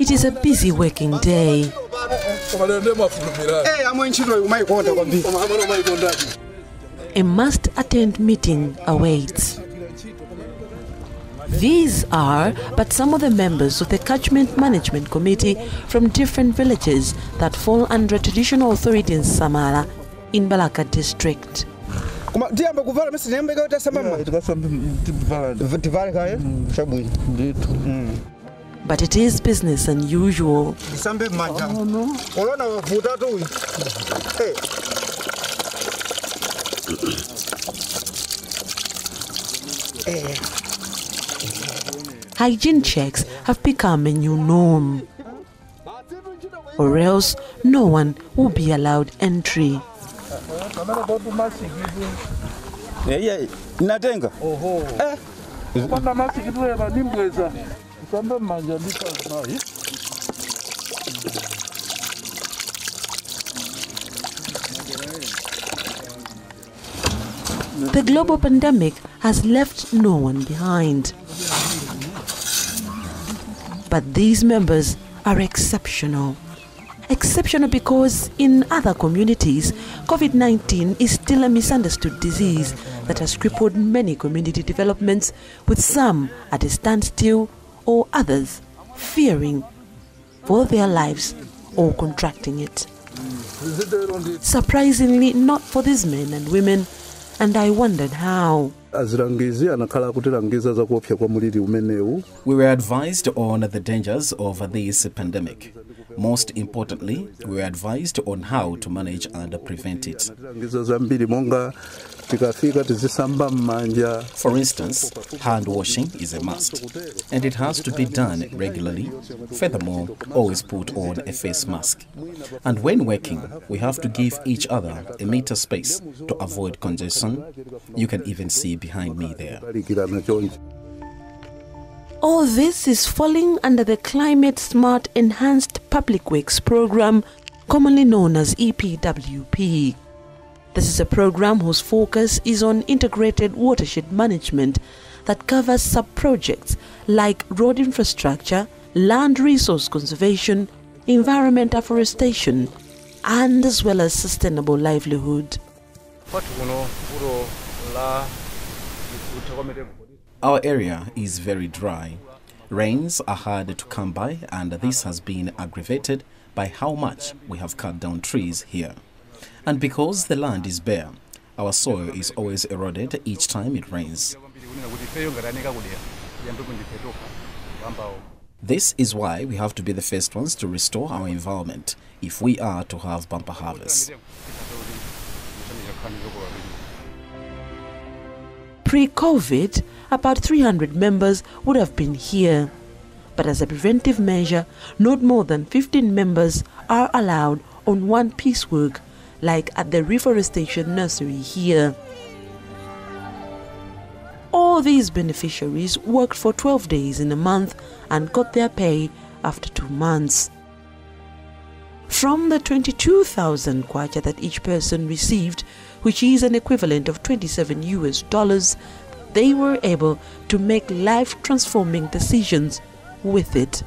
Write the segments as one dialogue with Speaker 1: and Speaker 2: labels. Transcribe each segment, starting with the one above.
Speaker 1: It is a busy working day. A must-attend meeting awaits. These are but some of the members of the Catchment Management Committee from different villages that fall under traditional authority in Samara in Balaka district. But it is business unusual. Hygiene checks have become a new norm, or else no one will be allowed entry. The global pandemic has left no one behind. But these members are exceptional. Exceptional because in other communities, COVID-19 is still a misunderstood disease that has crippled many community developments, with some at a standstill or others fearing for their lives or contracting it. Surprisingly, not for these men and women, and I wondered how.
Speaker 2: We were advised on the dangers of this pandemic. Most importantly, we were advised on how to manage and prevent it. For instance, hand washing is a must, and it has to be done regularly. Furthermore, always put on a face mask. And when working, we have to give each other a meter space to avoid congestion. You can even see behind me there.
Speaker 1: All this is falling under the Climate Smart Enhanced Public Works Program, commonly known as Epwp. This is a program whose focus is on integrated watershed management that covers sub-projects like road infrastructure, land resource conservation, environment afforestation, and as well as sustainable livelihood.
Speaker 2: Our area is very dry. Rains are hard to come by, and this has been aggravated by how much we have cut down trees here. And because the land is bare, our soil is always eroded each time it rains. This is why we have to be the first ones to restore our environment if we are to have bumper harvests.
Speaker 1: Pre-COVID, about 300 members would have been here. But as a preventive measure, not more than 15 members are allowed on one piece work, like at the reforestation nursery here. All these beneficiaries worked for 12 days in a month and got their pay after 2 months. From the 22,000 kwacha that each person received, which is an equivalent of $27 US, they were able to make life-transforming decisions with it.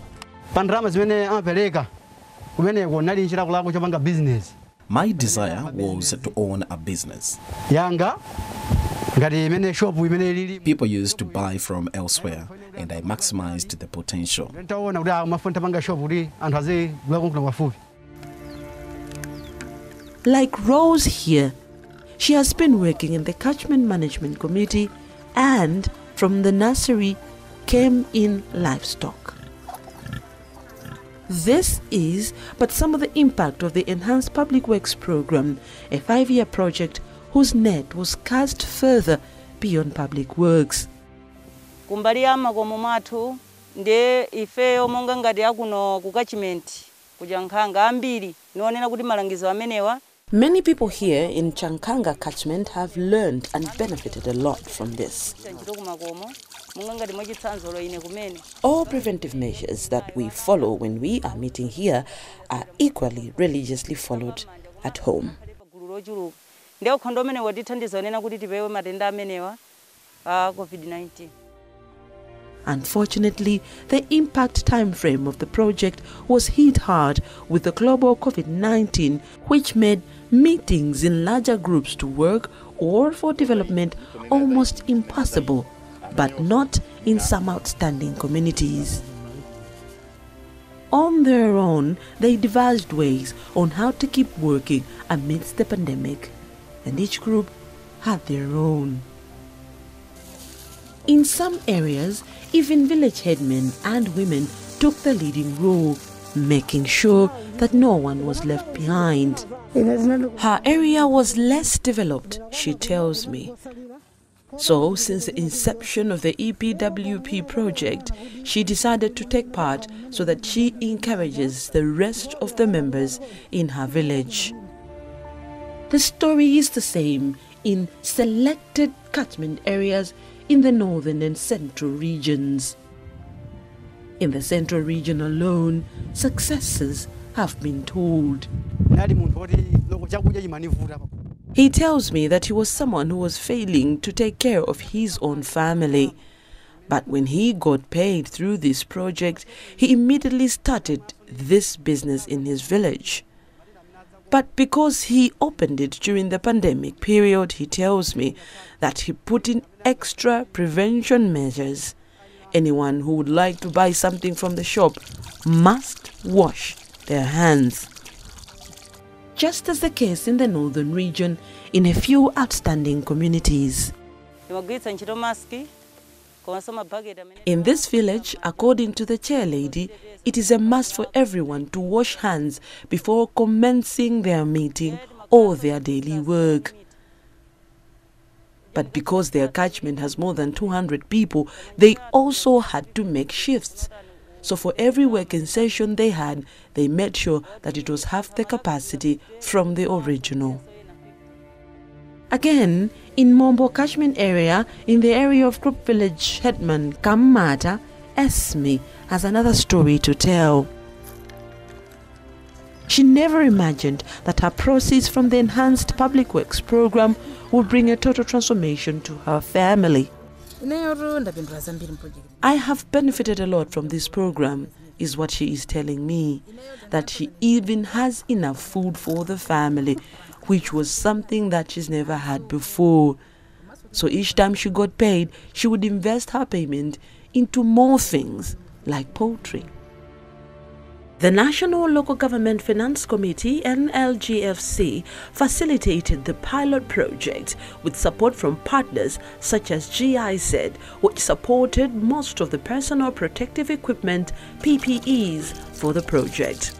Speaker 2: My desire was to own a business. People used to buy from elsewhere, and I maximized the potential.
Speaker 1: Like Rose here, she has been working in the Catchment Management Committee and from the nursery came in livestock. This is but some of the impact of the Enhanced Public Works Program, a 5-year project whose net was cast further beyond public works. Many people here in Chankanga catchment have learned and benefited a lot from this. All preventive measures that we follow when we are meeting here are equally religiously followed at home. Unfortunately, the impact time frame of the project was hit hard with the global COVID-19, which made meetings in larger groups to work or for development almost impossible, but not in some outstanding communities. On their own, they devised ways on how to keep working amidst the pandemic, and each group had their own. In some areas, even village headmen and women took the leading role, making sure that no one was left behind. Her area was less developed, she tells me. So, since the inception of the Epwp project, she decided to take part so that she encourages the rest of the members in her village. The story is the same in selected catchment areas in the northern and central regions. In the central region alone, successes have been told. He tells me that he was someone who was failing to take care of his own family. But when he got paid through this project, he immediately started this business in his village. But because he opened it during the pandemic period, he tells me that he put in extra prevention measures. Anyone who would like to buy something from the shop must wash their hands. Just as the case in the northern region in a few outstanding communities. In this village, according to the chairlady, it is a must for everyone to wash hands before commencing their meeting or their daily work. But because their catchment has more than 200 people, they also had to make shifts. So for every working session they had, they made sure that it was half the capacity from the original. Again, in Mombo catchment area, in the area of Group Village Headman Kamata, Esme has another story to tell. She never imagined that her proceeds from the Enhanced Public Works program would bring a total transformation to her family. I have benefited a lot from this program, is what she is telling me, that she even has enough food for the family, which was something that she's never had before. So each time she got paid, she would invest her payment into more things, like poultry. The National Local Government Finance Committee, NLGFC, facilitated the pilot project with support from partners such as GIZ, which supported most of the personal protective equipment, PPEs, for the project.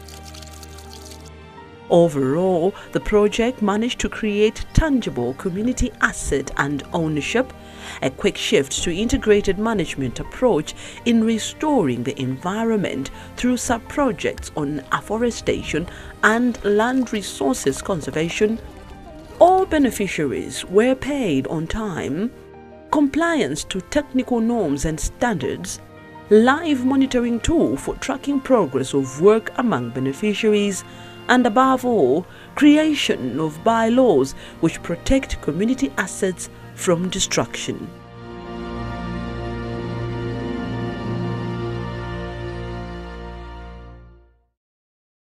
Speaker 1: Overall, the project managed to create tangible community asset and ownership, a quick shift to integrated management approach in restoring the environment through sub-projects on afforestation and land resources conservation. All beneficiaries were paid on time, compliance to technical norms and standards, live monitoring tool for tracking progress of work among beneficiaries, and above all, creation of bylaws which protect community assets from destruction.